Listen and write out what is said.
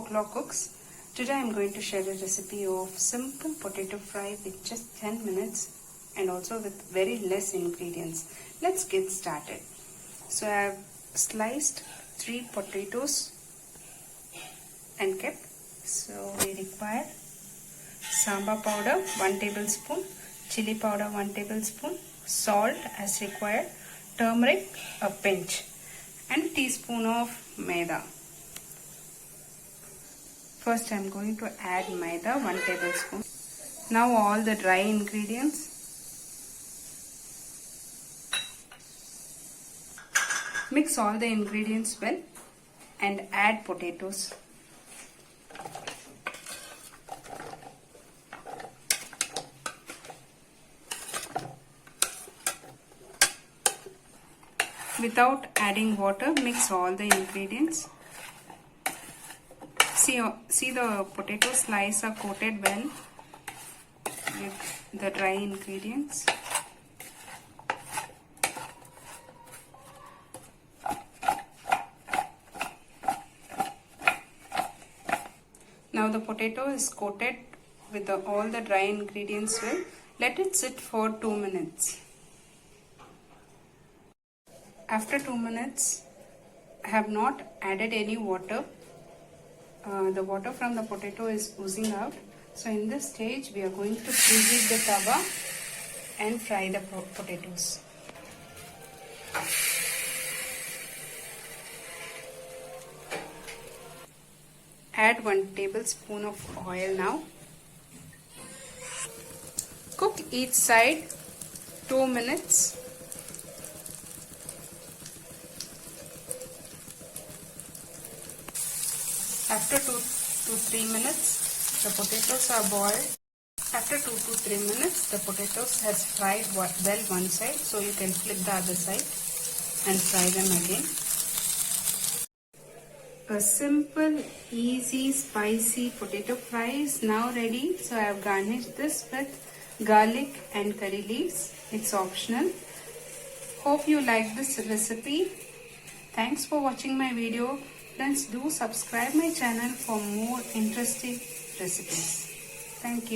Folklore Cooks. Today I am going to share a recipe of simple potato fry with just 10 minutes and also with very less ingredients. Let's get started. So I have sliced 3 potatoes and kept. So we require sambar powder 1 tablespoon, chili powder 1 tablespoon, salt as required, turmeric a pinch and a teaspoon of maida. First I am going to add maida 1 tablespoon. Now all the dry ingredients. Mix all the ingredients well and add potatoes. Without adding water, mix all the ingredients. See the potato slices are coated well with the dry ingredients. Now the potato is coated with all the dry ingredients well. Let it sit for 2 minutes. After 2 minutes, I have not added any water. The water from the potato is oozing out. So in this stage, we are going to preheat the tawa and fry the potatoes. Add 1 tablespoon of oil now. Cook each side 2 minutes. After 2 to 3 minutes, the potatoes are boiled. After 2 to 3 minutes, the potatoes has fried well one side, so you can flip the other side and fry them again. A simple, easy, spicy potato fry is now ready. So I have garnished this with garlic and curry leaves. It's optional. Hope you like this recipe. Thanks for watching my video. Friends, do subscribe my channel for more interesting recipes. Thank you.